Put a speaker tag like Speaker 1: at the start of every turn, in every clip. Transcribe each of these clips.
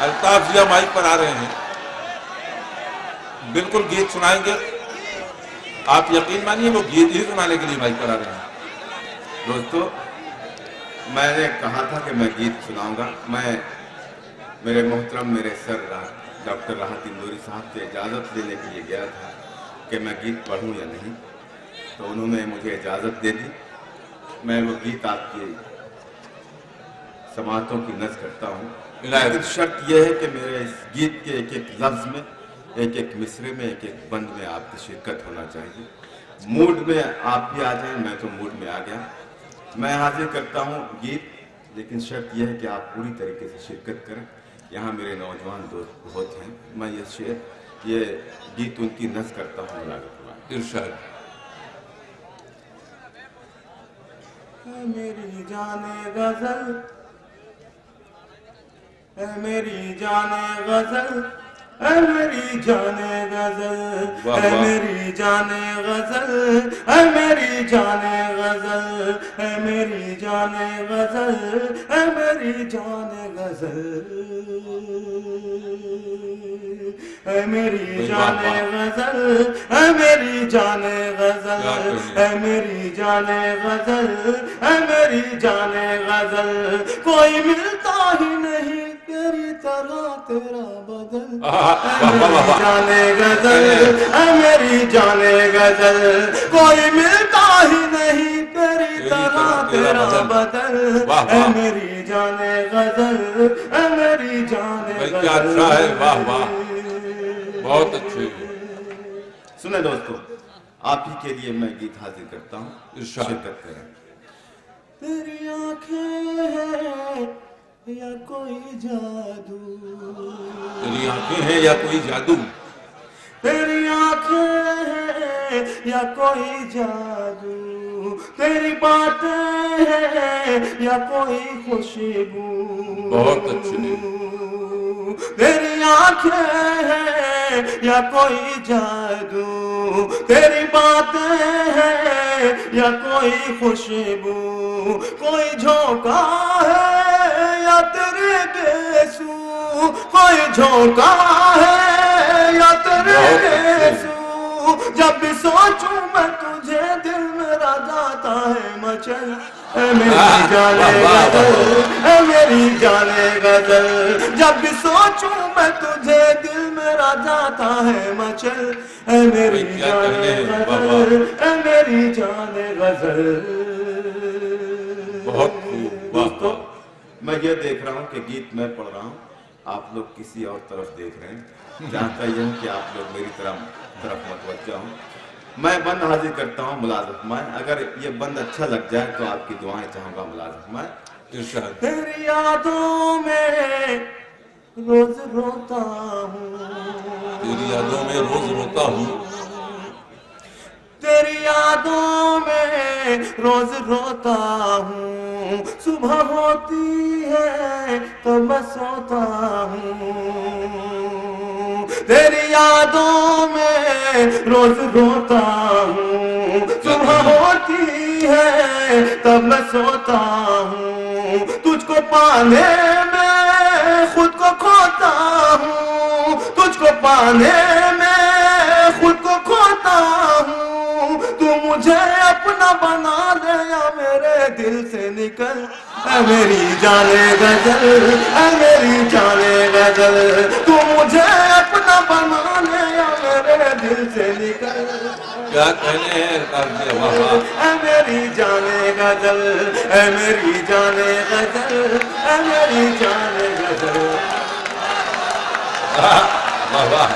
Speaker 1: अल्ताफ जिया mic पर आ रहे हैं, बिल्कुल गीत सुनाएंगे। आप यकीन मानिए वो गीत ही सुनाने के लिए माइक पर आ रहे हैं।
Speaker 2: दोस्तों, मैंने कहा था कि मैं गीत सुनाऊंगा। मैं मेरे मोहतरम मेरे सर डॉक्टर राहत इंदौरी साहब से इजाज़त लेने के लिए गया था कि मैं गीत पढ़ूं या नहीं, तो उन्होंने मुझे इजाज़त दे दी। मैं वो गीत आपकी समातों की नज़र करता हूँ, लेकिन शर्त यह है कि मेरे इस गीत के एक एक लफ्ज़ में, एक एक मिसरे में, एक एक बंद में आपकी शिरकत होना चाहिए। मूड में आप भी आ जाएं, मैं तो मूड में आ गया। मैं हाजिर करता हूँ गीत, लेकिन शर्त यह है कि आप पूरी तरीके से शिरकत करें। यहाँ मेरे नौजवान दोस्त बहुत हैं। मैं ये गीत उनकी नज़ करता हूँ।
Speaker 1: इरशाद।
Speaker 2: मेरी जाने गजल, मेरी जाने गजल, मेरी जाने गजल, मेरी जाने गजल, मेरी जाने गजल, मेरी जाने गजल, मेरी जाने गजल, मेरी जाने गजल, मेरी जाने गजल, मेरी जाने गजल, मेरी जाने गजल, कोई मिलता ही नहीं तेरी तरह तेरा बदल। मेरी जाने गजल, मेरी जाने गजल, कोई मिलता ही नहीं तेरी तरह तेरा बदल। मेरी जाने गजल, मेरी जाने गजल।
Speaker 1: क्या अच्छा है, वाह वाह, बहुत अच्छे।
Speaker 2: सुने दोस्तों, आप ही के लिए मैं गीत हाजिर करता हूँ, शिरकत करें। तेरी आंखें हैं या कोई जादू,
Speaker 1: तेरी आंखें हैं या कोई जादू,
Speaker 2: तेरी आंखें हैं या कोई जादू, तेरी बातें हैं या कोई खुशबू।
Speaker 1: बहुत अच्छी।
Speaker 2: तेरी आंखें हैं या कोई जादू, तेरी बातें हैं या कोई खुशबू, कोई झोंका है या तेरे गेसू, कोई झोंका है या तेरे गेसू। जब भी सोचूं मैं तुझे दिल मेरा जाता है मचल। मेरी जाने गजल, मेरी जाने गजल, जब भी सोचूं मैं तुझे दिल मेरा जाता है मचल। मेरी जाने गजल, मेरी जाने गजल।
Speaker 1: बहुत खूब।
Speaker 2: दोस्तों, मैं ये देख रहा हूँ कि गीत मैं पढ़ रहा हूँ, आप लोग किसी और तरफ देख रहे हैं। चाहता यह हूँ कि आप लोग मेरी तरफ मुतवज्जह हों। मैं बंद हाजिर करता हूँ मुलाज़िम फरमाएं। अगर ये बंद अच्छा लग जाए तो आपकी दुआएं चाहूँगा मुलाज़िम फरमाएं।
Speaker 1: इरशाद।
Speaker 2: तेरी यादों में रोज रोता हूँ,
Speaker 1: तेरी यादों में रोज रोता हूँ,
Speaker 2: तेरी यादों में रोज रोता हूँ। सुबह होती है तो मैं सोता हूँ, तेरी यादों में रोज रोता हूँ। सुबह होती है तब मैं सोता हूँ, तुझको पाने में खुद को खोता हूँ, तुझको पाने में खुद को खोता हूँ। तू मुझे अपना बना दे या मेरे दिल से निकल। मेरी जाने गजल, मेरी जाने गजल, तू मुझे अपना बना दे या मेरे दिल से निकल।
Speaker 1: क्या कहने हैं अल्ताफ जी, वाह वाह।
Speaker 2: मेरी जाने गजल, मेरी जाने गजल, मेरी जाने गजल।
Speaker 1: वाह वाह।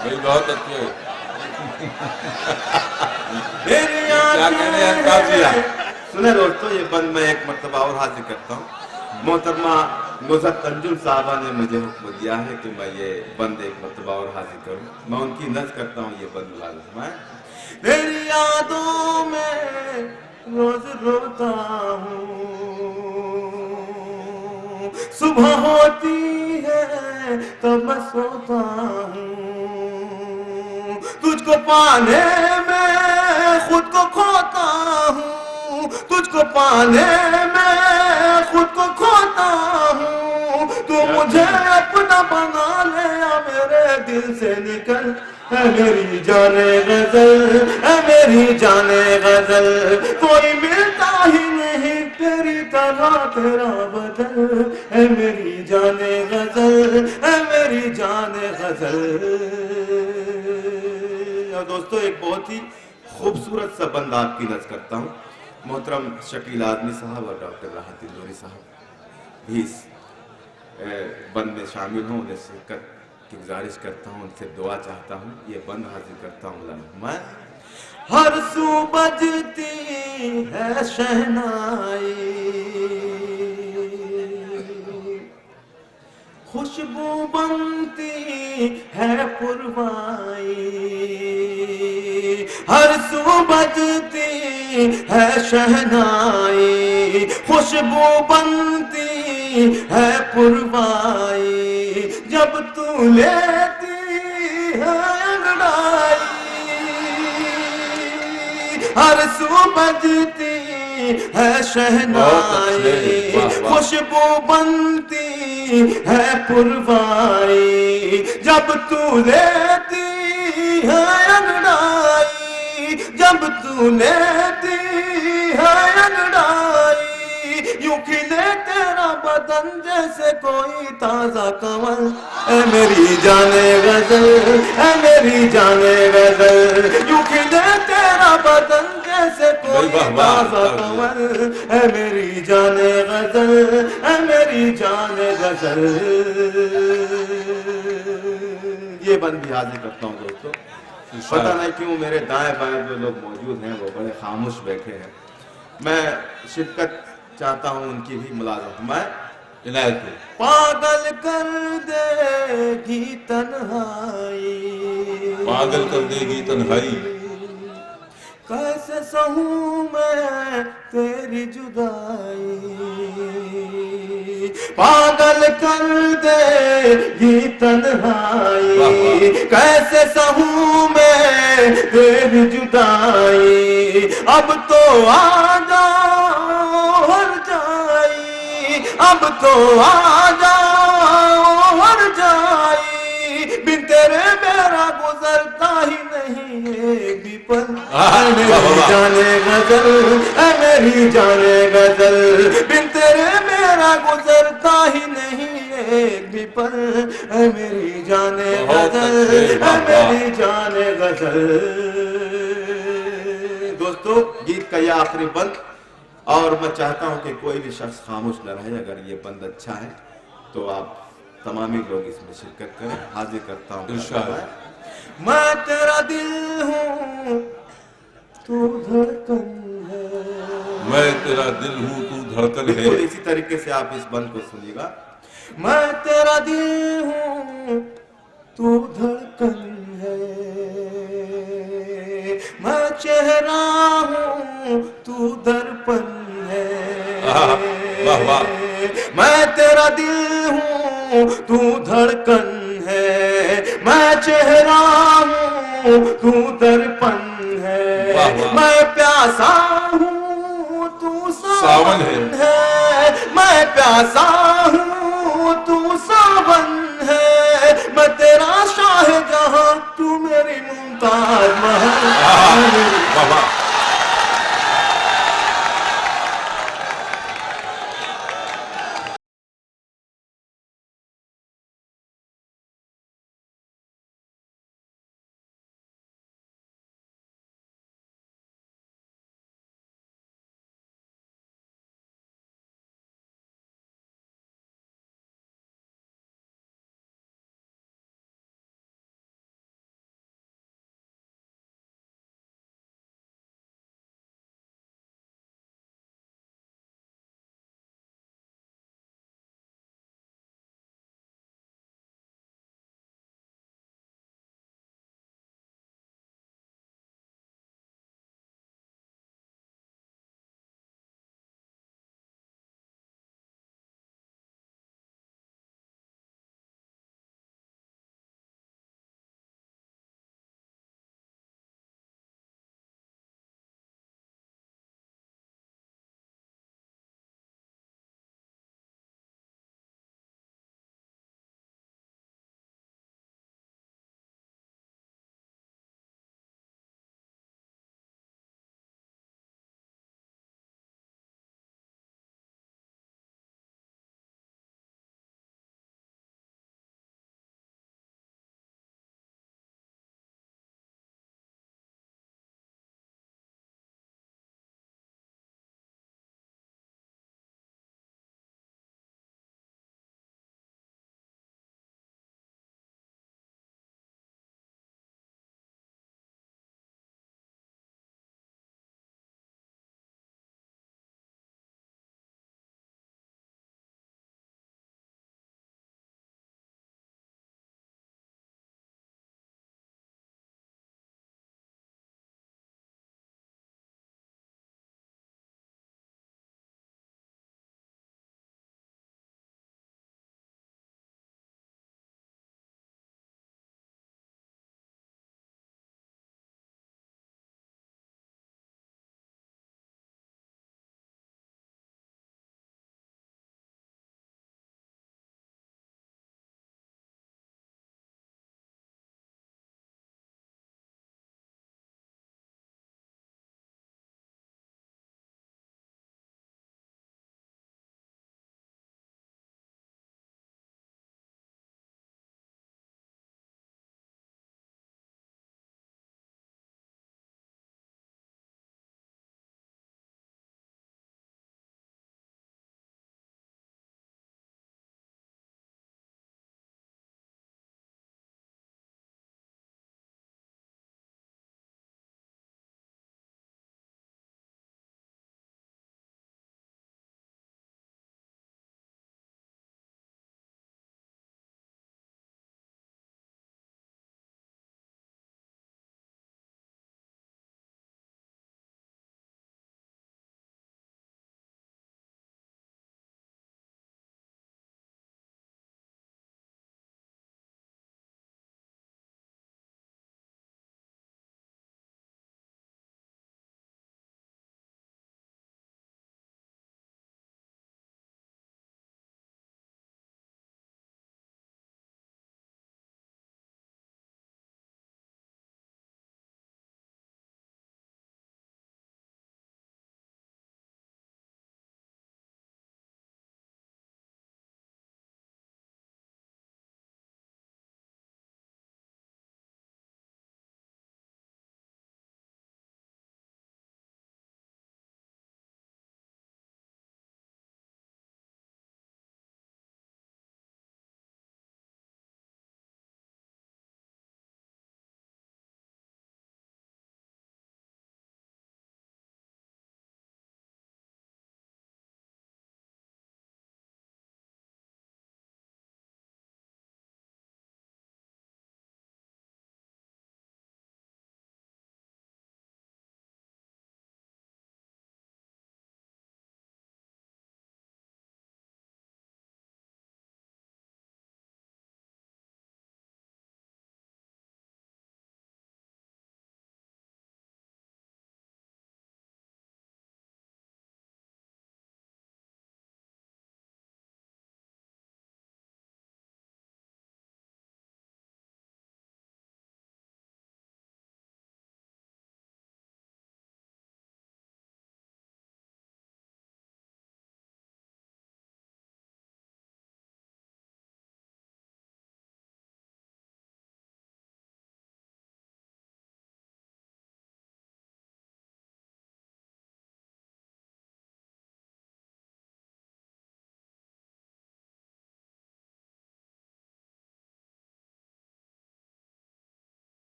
Speaker 1: भाई बहुत अच्छे। क्या कहने हैं अल्ताफ जी।
Speaker 2: सुने दोस्तों, ये बंद मैं एक मरतबा और हाजिर करता हूँ। मोहतरमा नुज़रत अंजुम साहबा ने मुझे हुक्म दिया है कि मैं ये बंद एक मरतबा और हाजिर करूँ। मैं उनकी नज़र करता हूँ ये बंद मुलाज़िम फरमाएं। तेरी यादों में रोज रोता हूँ, सुबह होती है तो मैं सोता हूँ। तुझको पाने में खुद को खोता हूँ, तुझको पाने بنا لے یا میرے دل سے نکل، اے میری جان غزل، اے میری جان غزل، کوئی ملتا ہی نہیں تیری طرح تیرا بدل، اے میری جان غزل، اے میری جان غزل۔ اور دوستو ایک بہت ہی خوبصورت سا بند آپ کی نظر کرتا ہوں، محترم شکیل اعظمی صاحب اور ڈاکٹر راحت النوری صاحب بھی اس بند میں شامل ہوں، انہیں شرکت کی گزارش کرتا ہوں، ان سے دعا چاہتا ہوں، یہ بند حاضر کرتا ہوں میں۔ ہر سو بجتی ہے شہنائی، خوشبو بنتی ہے پروائی، ہر سو بجتی ہے شہنائی، خوشبو بنتی ہے پروائی، جب تو لیتی ہے انگڑائی، ہر سو بجتی ہے شہنائی، خوشبو بنتی ہے پروائی، جب تو لیتی ہے انگڑائی، جب تو لیتی ہے انگڑائی، یوں کھلے تیرا بدن جیسے کوئی تازہ کنول، اے میری جان غزل، اے میری جان غزل، یوں کھلے تیرا بدن جیسے کوئی تازہ کنول، اے میری جان غزل، اے میری جان غزل۔ یہ بند بھی حاضر کرتا ہوں دوستو، پتہ نہیں کیوں میرے دائیں بائیں جو لوگ موجود ہیں وہ بڑے خاموش بیٹھے ہیں، میں شرکت چاہتا ہوں ان کی بھی ملازمت میں۔
Speaker 1: عنایت کو
Speaker 2: پاگل کر دے گی تنہائی،
Speaker 1: پاگل کر دے گی تنہائی،
Speaker 2: کیسے سہوں میں تیری جدائی، پاگل کر دے گی تنہائی، کیسے سہوں میں تیری جدائی، اب تو آ جاؤ ہر جائی، اب تو آ جاؤ ہر جائی، بن تیرے میرا گزرتا ہی نہیں ایک بھی پل، اے میری جان غزل، اے میری جان غزل، بن تیرے میرا گزرتا ہی نہیں ایک بھی پل، اے میری جان غزل، اے میری جان غزل۔ دوستو گیت کا یہ آخری بند، اور میں چاہتا ہوں کہ کوئی بھی شخص خاموش نہ رہے، اگر یہ بند اچھا ہے تو آپ تمامی لوگ اس میں شرکت کریں، حاضر کرتا ہوں انشاءاللہ۔ میں تیرا دل ہوں تو دھڑکن ہے،
Speaker 1: میں تیرا دل ہوں تو دھڑکن ہے،
Speaker 2: بالکل اسی طریقے سے آپ اس بند کو سنیے گا۔ میں تیرا دل ہوں تو دھڑکن ہے، میں چہرہ ہوں تو درپن ہے،
Speaker 1: واہ واہ،
Speaker 2: میں تیرا دل ہوں تو دھڑکن ہے، میں چہرہ ہوں تو درپن ہے، میں پیاسا ہوں تو ساون ہے، میں پیاسا ہوں تو ساون ہے، میں تیرا شاہ جہاں تو میری ممتاز محل،